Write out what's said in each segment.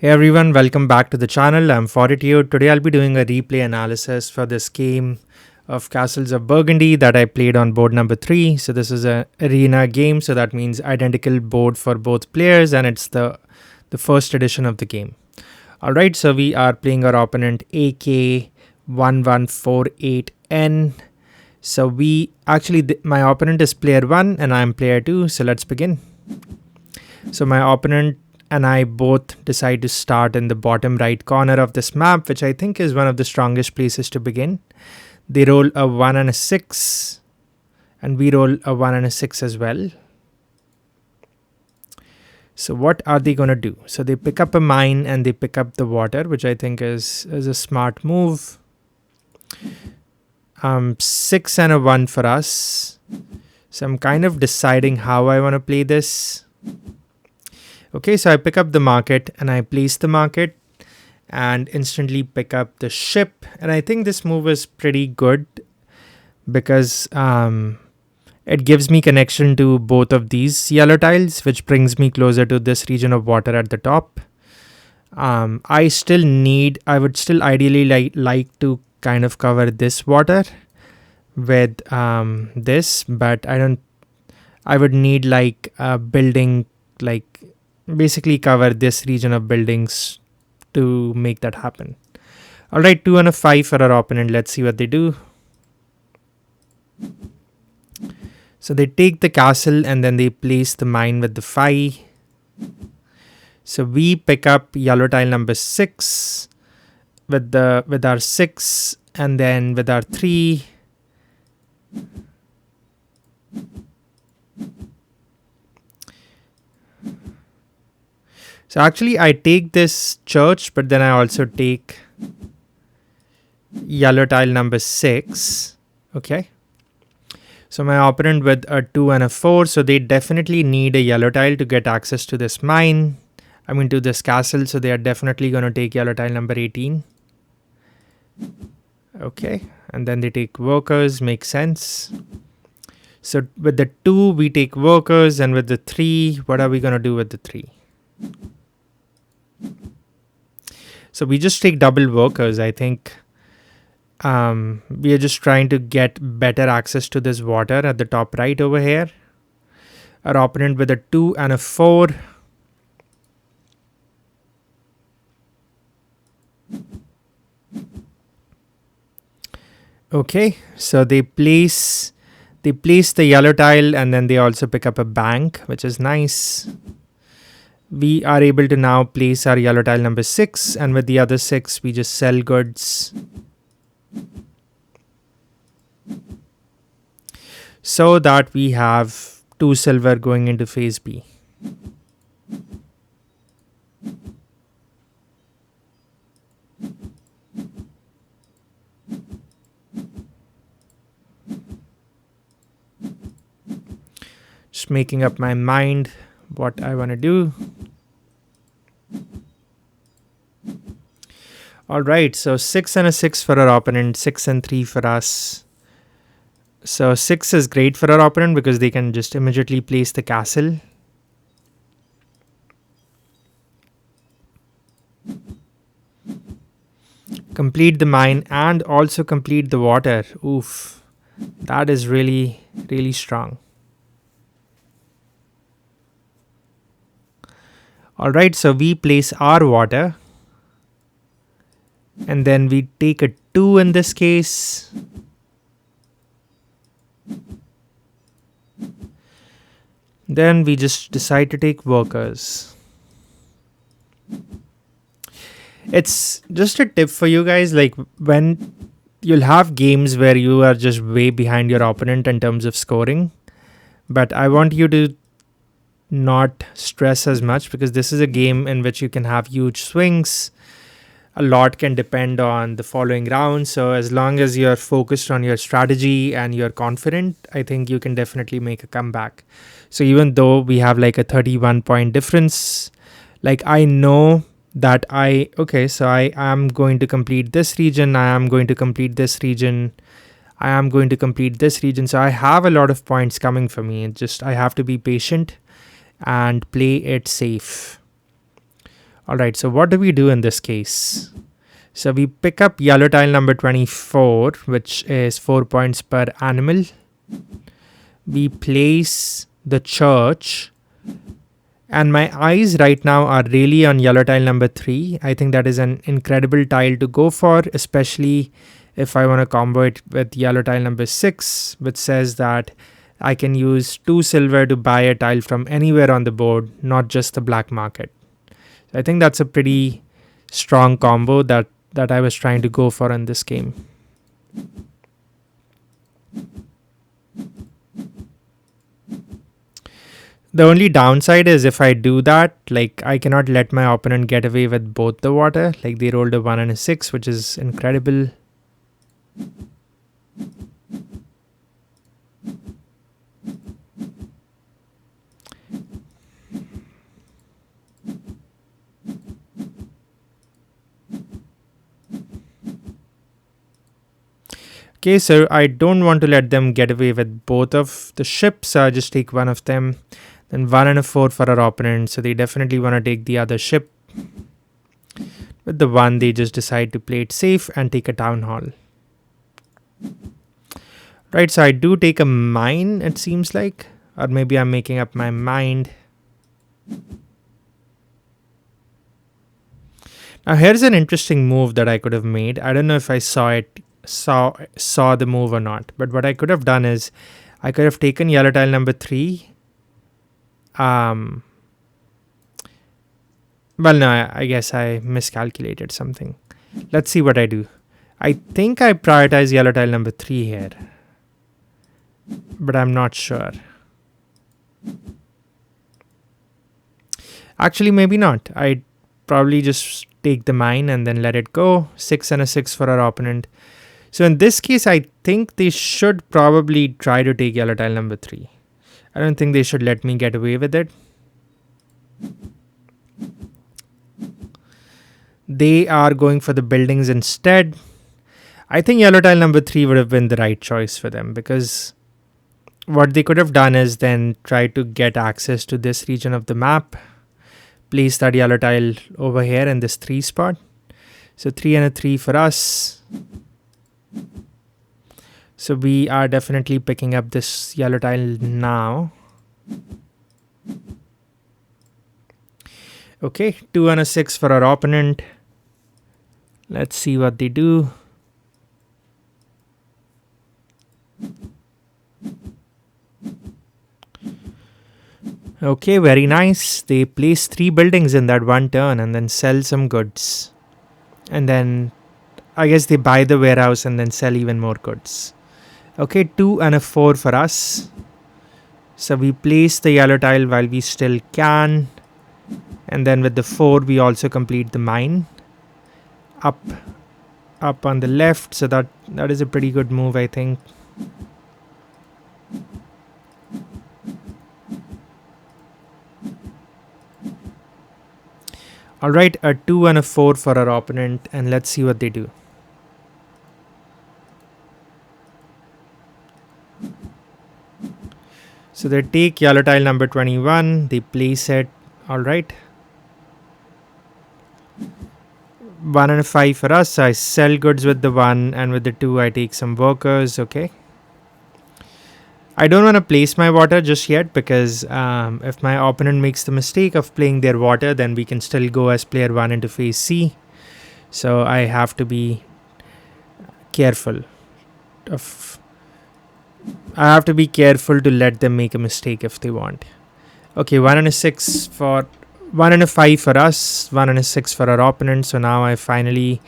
Hey everyone, welcome back to the channel. I'm Fortitude. Today I'll be doing a replay analysis for this game of Castles of Burgundy that I played on board number 3. So this is an arena game, so that means identical board for both players, and it's the first edition of the game. Alright, so we are playing our opponent AK1148N. So my opponent is player 1 and I'm player 2, so let's begin. So my opponent and I both decide to start in the bottom right corner of this map, which I think is one of the strongest places to begin. They roll a 1 and a 6, and we roll a 1 and a 6 as well. So what are they going to do? So they pick up a mine and they pick up the water, which I think is a smart move. 6 and a 1 for us. So I'm kind of deciding how I want to play this. Okay, so I pick up the market and I place the market and instantly pick up the ship. And I think this move is pretty good because it gives me connection to both of these yellow tiles, which brings me closer to this region of water at the top. I would still ideally like to kind of cover this water with this, but I would need like a building, like basically cover this region of buildings to make that happen. Alright, 2 and a 5 for our opponent. Let's see what they do. So they take the castle and then they place the mine with the 5. So we pick up yellow tile number 6 with our 6, and then with our 3. So actually I take this church, but then I also take yellow tile number 6. Okay. So my opponent with a 2 and a 4. So they definitely need a yellow tile to get access to this mine. To this castle. So they are definitely going to take yellow tile number 18. Okay. And then they take workers. Makes sense. So with the 2, we take workers. And with the 3, what are we going to do with the 3? So we just take double workers. I think we are just trying to get better access to this water at the top right over here. Our opponent with a 2 and a 4. Okay, so they place the yellow tile and then they also pick up a bank, which is nice. We are able to now place our yellow tile number 6, and with the other 6, we just sell goods. So that we have 2 silver going into phase B. Just making up my mind what I want to do. Alright, so 6 and a 6 for our opponent, 6 and 3 for us. So 6 is great for our opponent because they can just immediately place the castle. Complete the mine and also complete the water. Oof, that is really, really strong. Alright, so we place our water. And then we take a 2 in this case. Then we just decide to take workers. It's just a tip for you guys, like when you'll have games where you are just way behind your opponent in terms of scoring. But I want you to not stress as much because this is a game in which you can have huge swings. A lot can depend on the following round. So as long as you're focused on your strategy and you're confident, I think you can definitely make a comeback. So even though we have like a 31-point difference, like I know that I am going to complete this region. I am going to complete this region. I am going to complete this region. So I have a lot of points coming for me. I have to be patient and play it safe. All right, so what do we do in this case? So we pick up yellow tile number 24, which is 4 points per animal. We place the church, and my eyes right now are really on yellow tile number 3. I think that is an incredible tile to go for, especially if I want to combo it with yellow tile number 6, which says that I can use 2 silver to buy a tile from anywhere on the board, not just the black market. I think that's a pretty strong combo that I was trying to go for in this game. The only downside is if I do that, like I cannot let my opponent get away with both the water. Like they rolled a 1 and a 6, which is incredible. Okay, so I don't want to let them get away with both of the ships, so I just take one of them. Then 1 and a 4 for our opponent, so they definitely want to take the other ship. With the 1, they just decide to play it safe and take a town hall. Right, so I do take a mine, it seems like. Or maybe I'm making up my mind. Now here's an interesting move that I could have made. I don't know if I saw the move or not, but what I could have done is I could have taken yellow tile number 3. Well, no, I guess I miscalculated something. Let's see what I do. I think I prioritize yellow tile number 3 here, but I'm not sure. Actually, maybe not. I probably just take the mine and then let it go. 6 and a 6 for our opponent. So in this case, I think they should probably try to take yellow tile number 3. I don't think they should let me get away with it. They are going for the buildings instead. I think yellow tile number 3 would have been the right choice for them, because what they could have done is then try to get access to this region of the map. Place that yellow tile over here in this 3 spot. So 3 and a 3 for us. So we are definitely picking up this yellow tile now. Okay, 2 and a 6 for our opponent. Let's see what they do. Okay, very nice. They place 3 buildings in that one turn and then sell some goods. And then I guess they buy the warehouse and then sell even more goods. Okay, 2 and a 4 for us. So we place the yellow tile while we still can. And then with the 4, we also complete the mine. Up on the left. So that is a pretty good move, I think. Alright, a 2 and a 4 for our opponent. And let's see what they do. So they take yellow tile number 21, they place it, alright. 1 and a 5 for us, so I sell goods with the 1, and with the 2 I take some workers, okay. I don't want to place my water just yet, because if my opponent makes the mistake of playing their water, then we can still go as player 1 into phase C. So I have to be careful to let them make a mistake if they want. Okay, 1 and a 6 for 1 and a 5 for us, 1 and a 6 for our opponent. So now I finally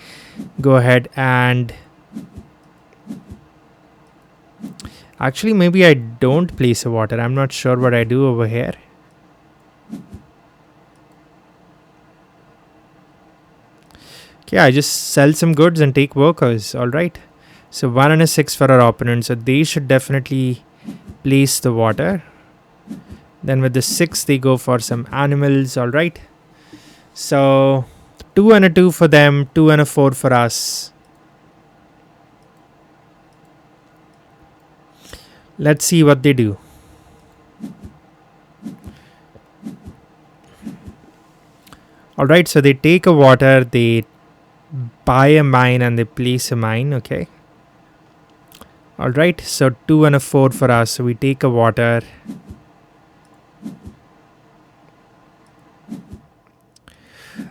go ahead and actually maybe I don't place a water. I'm not sure what I do over here. Okay, I just sell some goods and take workers. All right. So 1 and a 6 for our opponent. So they should definitely place the water. Then with the 6, they go for some animals. All right. So 2 and a 2 for them. 2 and a 4 for us. Let's see what they do. Alright, so they take a water, they buy a mine, and they place a mine. Okay. Alright, so 2 and a 4 for us. So we take a water.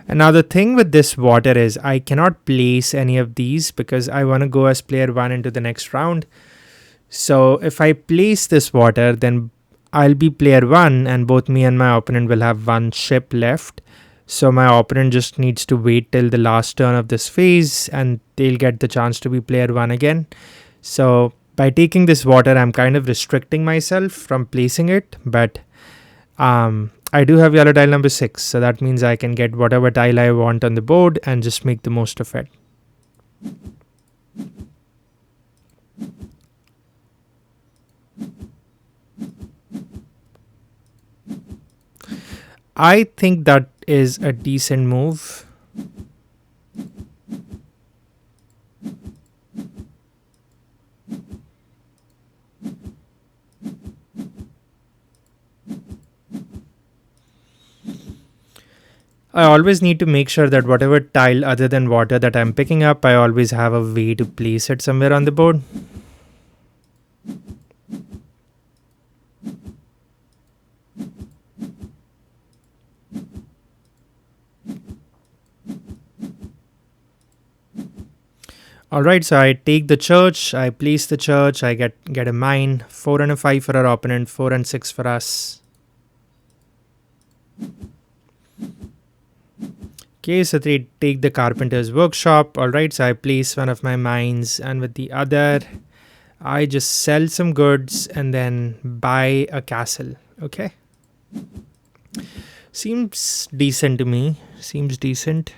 And now the thing with this water is I cannot place any of these because I want to go as player 1 into the next round. So if I place this water, then I'll be player 1 and both me and my opponent will have 1 ship left. So my opponent just needs to wait till the last turn of this phase and they'll get the chance to be player 1 again. So by taking this water, I'm kind of restricting myself from placing it, but I do have yellow tile number 6, so that means I can get whatever tile I want on the board and just make the most of it. I think that is a decent move. I always need to make sure that whatever tile other than water that I'm picking up, I always have a way to place it somewhere on the board. Alright, so I take the church, I place the church, I get a mine, 4 and a 5 for our opponent, 4 and 6 for us. Okay, so they take the carpenter's workshop. Alright, so I place one of my mines and with the other, I just sell some goods and then buy a castle. Okay. Seems decent to me. Seems decent.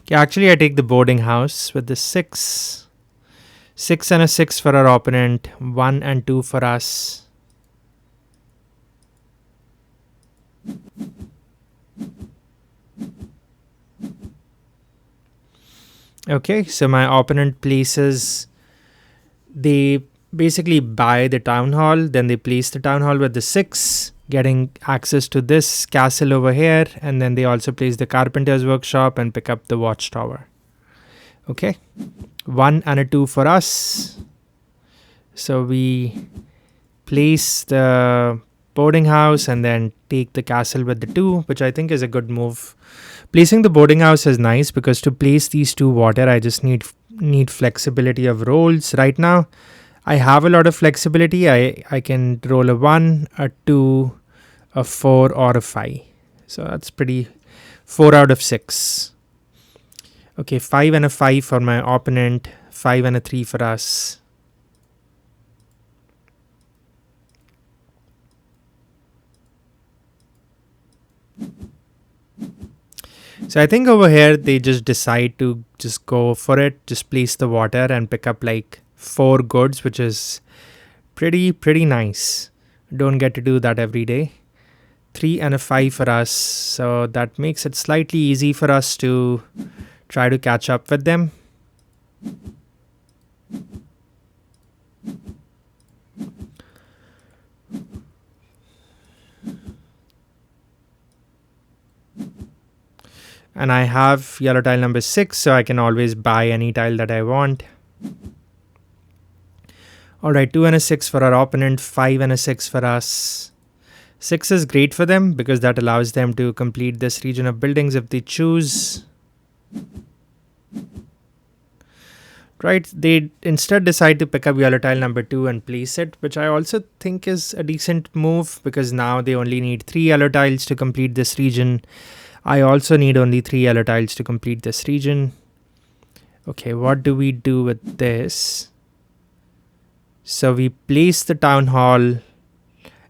Okay, actually I take the boarding house with the 6. 6 and a 6 for our opponent, 1 and 2 for us. Okay, so my opponent places, they basically buy the town hall, then they place the town hall with the 6, getting access to this castle over here, and then they also place the carpenter's workshop and pick up the watchtower. Okay, 1 and a 2 for us. So we place the boarding house and then take the castle with the 2, which I think is a good move. Placing the boarding house is nice because to place these 2 water, I just need flexibility of rolls. Right now, I have a lot of flexibility. I can roll a 1, a 2, a 4, or a 5. So that's pretty 4 out of 6. Okay, 5 and a 5 for my opponent, 5 and a 3 for us. So I think over here they just decide to just go for it, just place the water and pick up like 4 goods, which is pretty nice. Don't get to do that every day. 3 and a 5 for us, so that makes it slightly easy for us to try to catch up with them. And I have yellow tile number 6, so I can always buy any tile that I want. Alright, 2 and a 6 for our opponent, 5 and a 6 for us. 6 is great for them because that allows them to complete this region of buildings if they choose. Right, they instead decide to pick up yellow tile number 2 and place it, which I also think is a decent move because now they only need 3 yellow tiles to complete this region. I also need only 3 yellow tiles to complete this region. Okay, what do we do with this? So we place the town hall,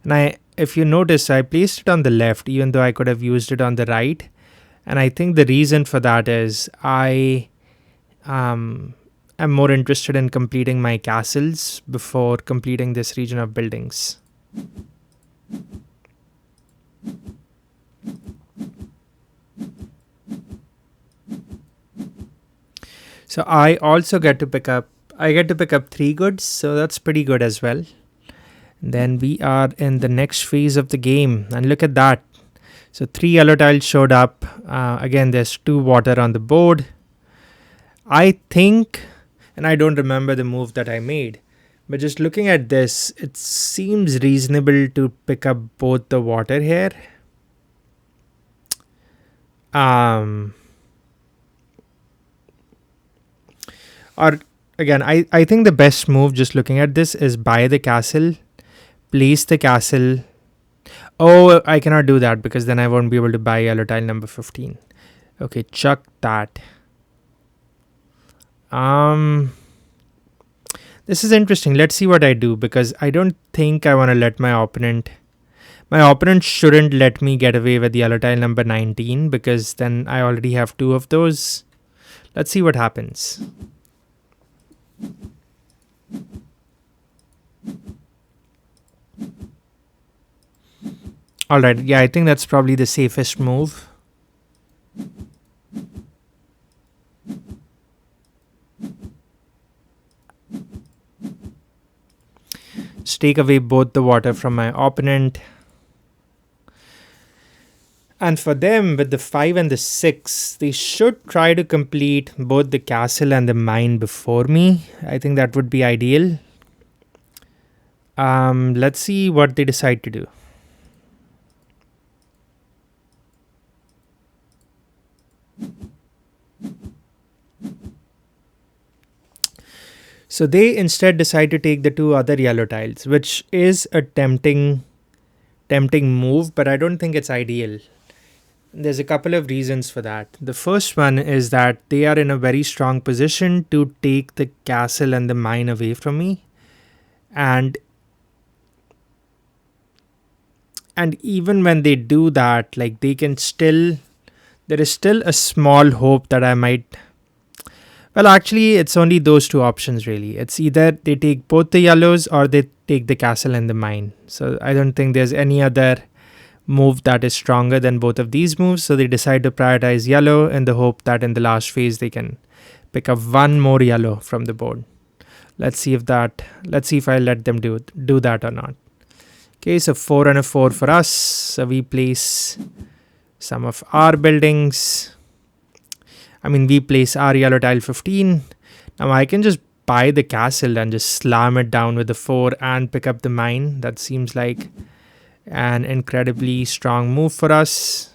and if you notice, I placed it on the left even though I could have used it on the right. And I think the reason for that is I am more interested in completing my castles before completing this region of buildings. So I also get to pick up I get to pick up 3 goods, so that's pretty good as well. Then we are in the next phase of the game, and look at that. So 3 yellow tiles showed up. Again, there's 2 water on the board. I think, and I don't remember the move that I made, but just looking at this, it seems reasonable to pick up both the water here. Or again, I think the best move, just looking at this, is buy the castle, place the castle. Oh, I cannot do that because then I won't be able to buy yellow tile number 15. Okay, chuck that. This is interesting. Let's see what I do, because I don't think I want to let my opponent shouldn't let me get away with yellow tile number 19, because then I already have 2 of those. Let's see what happens. Alright, yeah, I think that's probably the safest move. Just take away both the water from my opponent. And for them, with the 5 and the 6, they should try to complete both the castle and the mine before me. I think that would be ideal. Let's see what they decide to do. So they instead decide to take the 2 other yellow tiles, which is a tempting move, but I don't think it's ideal. There's a couple of reasons for that. The first one is that they are in a very strong position to take the castle and the mine away from me. And even when they do that, like, they can still, there is still a small hope that I might. Well, actually, it's only those 2 options really. It's either they take both the yellows or they take the castle and the mine. So I don't think there's any other move that is stronger than both of these moves. So they decide to prioritize yellow in the hope that in the last phase they can pick up 1 more yellow from the board. Let's see if I let them do that or not. Okay, so 4 and a 4 for us. So we place some of our buildings. We place our yellow tile 15. Now I can just buy the castle and just slam it down with the 4 and pick up the mine. That seems like an incredibly strong move for us.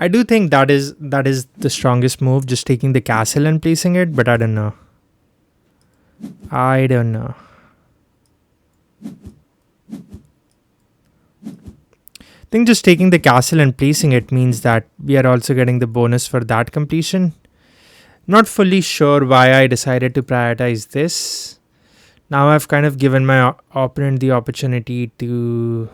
I do think that is the strongest move, just taking the castle and placing it, but I don't know. I think just taking the castle and placing it means that we are also getting the bonus for that completion. Not fully sure why I decided to prioritize this. Now I've kind of given my opponent the opportunity to...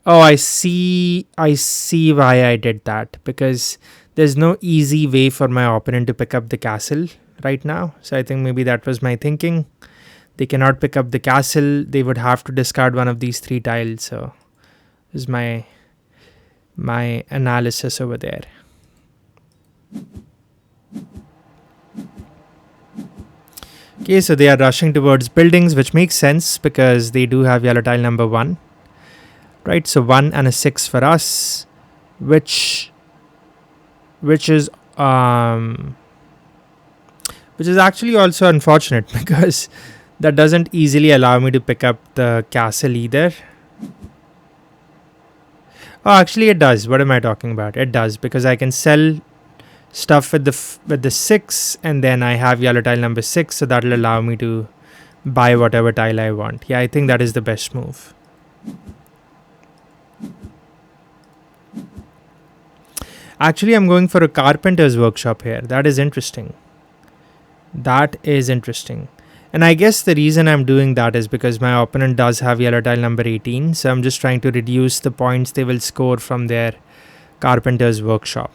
Oh, I see why I did that, because there's no easy way for my opponent to pick up the castle right now. So I think maybe that was my thinking. They cannot pick up the castle. They would have to discard one of these 3 tiles. So this is my analysis over there. Okay, so they are rushing towards buildings, which makes sense because they do have yellow tile number 1. Right, so 1 and a 6 for us, which is actually also unfortunate because that doesn't easily allow me to pick up the castle either. Oh, actually it does. What am I talking about? It does, because I can sell stuff with the 6, and then I have yellow tile number 6, so that'll allow me to buy whatever tile I want. Yeah, I think that is the best move. Actually, I'm going for a carpenter's workshop here. That is interesting. And And I guess the reason I'm doing that is because my opponent does have yellow tile number 18. So I'm just trying to reduce the points they will score from their carpenter's workshop.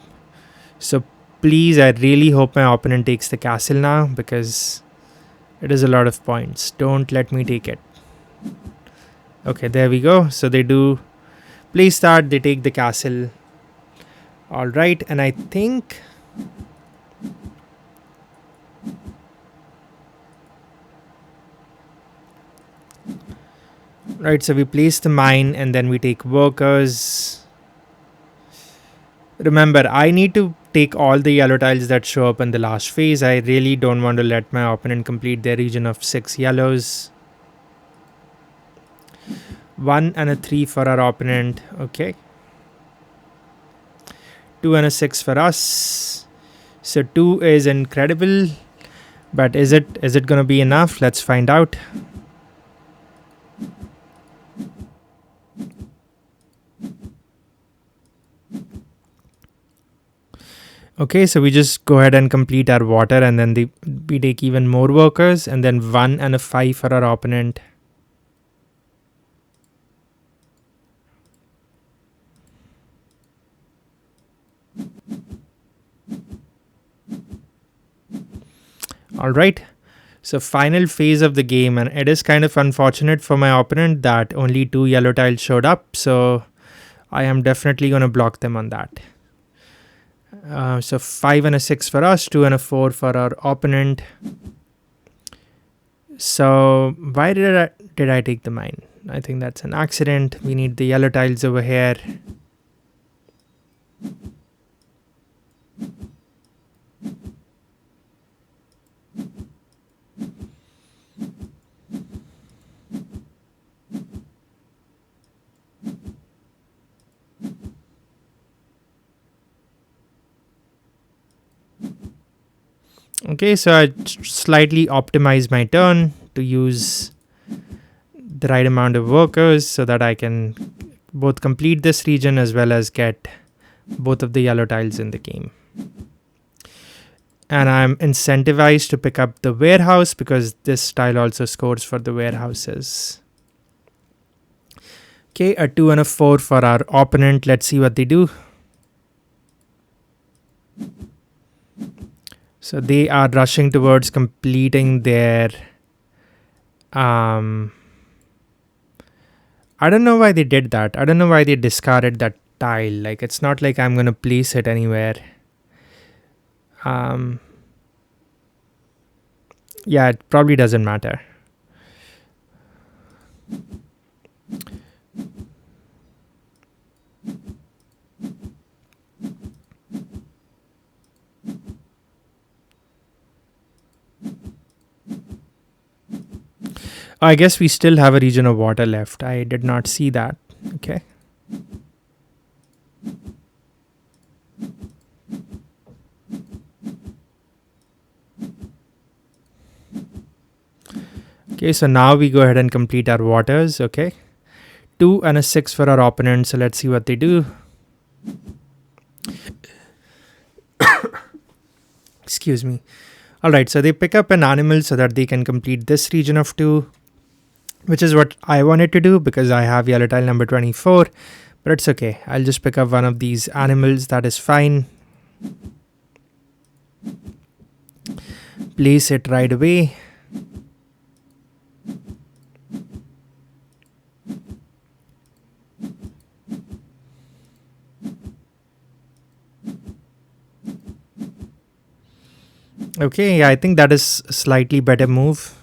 So please, I really hope my opponent takes the castle now, because it is a lot of points. Don't let me take it. Okay, there we go. So they do place that, they take the castle. All right, and I think right, so we place the mine and then we take workers. Remember, I need to take all the yellow tiles that show up in the last phase. I really don't want to let my opponent complete their region of 6 yellows. 1 and a 3 for our opponent. Okay. 2 and a 6 for us. So 2 is incredible. But is it going to be enough? Let's find out. Okay, so we just go ahead and complete our water, and then we take even more workers, and then 1 and a 5 for our opponent. Alright, so final phase of the game, and it is kind of unfortunate for my opponent that only 2 yellow tiles showed up, so I am definitely going to block them on that. So 5 and a 6 for us, 2 and a 4 for our opponent. So why did I take the mine? I think that's an accident. We need the yellow tiles over here. Okay, so I slightly optimize my turn to use the right amount of workers so that I can both complete this region as well as get both of the yellow tiles in the game. And I'm incentivized to pick up the warehouse because this tile also scores for the warehouses. Okay, a 2 and a 4 for our opponent. Let's see what they do. So they are rushing towards completing their I don't know why they did that. I don't know why they discarded that tile. Like, it's not like I'm going to place it anywhere. Yeah, it probably doesn't matter. I guess we still have a region of water left. I did not see that. Okay. Okay, so now we go ahead and complete our waters. Okay. 2 and a 6 for our opponent. So let's see what they do. Excuse me. All right, so they pick up an animal so that they can complete this region of 2. Which is what I wanted to do because I have yellow tile number 24, but it's okay. I'll just pick up one of these animals. That is fine. Place it right away. Okay, yeah, I think that is a slightly better move.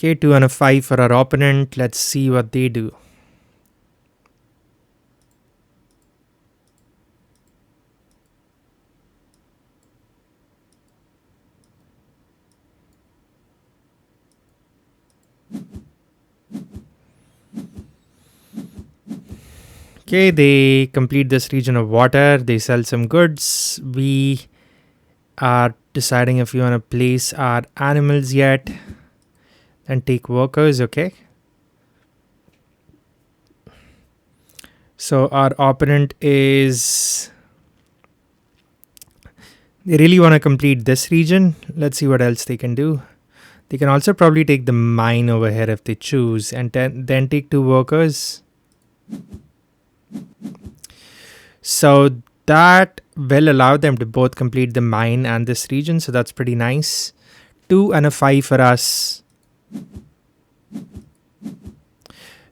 Okay, 2 and a 5 for our opponent. Let's see what they do. Okay, they complete this region of water. They sell some goods. We are deciding if we want to place our animals yet. And take workers, okay. So our opponent is... they really want to complete this region. Let's see what else they can do. They can also probably take the mine over here if they choose, and then take 2 workers. So that will allow them to both complete the mine and this region, so that's pretty nice. 2 and a 5 for us.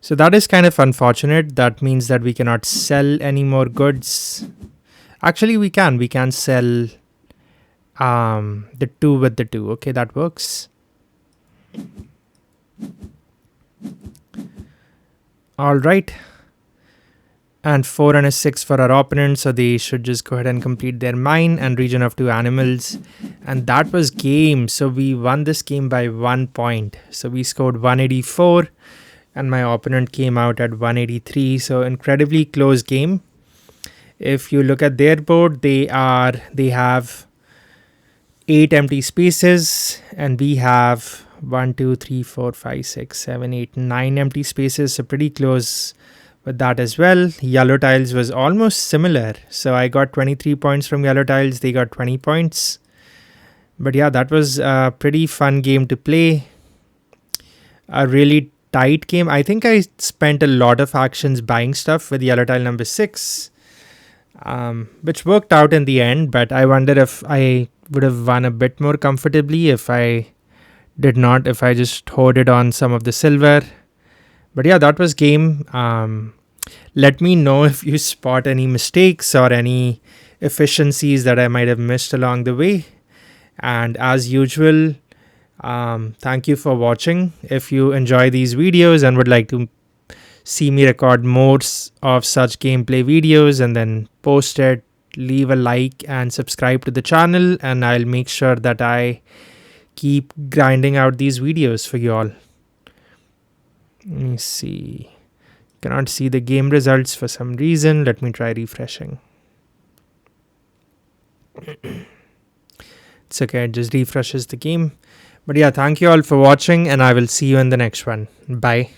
So that is kind of unfortunate. That means that we cannot sell any more goods. Actually, we can sell the 2 with the 2. Okay, that works. All right. And 4 and a 6 for our opponent, so they should just go ahead and complete their mine and region of 2 animals. And that was game. So we won this game by 1 point. So we scored 184 and my opponent came out at 183. So incredibly close game. If you look at their board, they have 8 empty spaces and we have 1, 2, 3, 4, 5, 6, 7, 8, 9 empty spaces. So pretty close with that as well. Yellow tiles was almost similar. So I got 23 points from yellow tiles. They got 20 points. But yeah, that was a pretty fun game to play. A really tight game. I think I spent a lot of actions buying stuff with yellow tile number 6, which worked out in the end. But I wonder if I would have won a bit more comfortably if I just hoarded on some of the silver. But yeah, that was game. Let me know if you spot any mistakes or any efficiencies that I might have missed along the way. And as usual, thank you for watching. If you enjoy these videos and would like to see me record more of such gameplay videos and then post it, leave a like and subscribe to the channel, and I'll make sure that I keep grinding out these videos for you all. Let me see. Cannot see the game results for some reason. Let me try refreshing. It's okay, it just refreshes the game. But yeah, thank you all for watching and I will see you in the next one. Bye.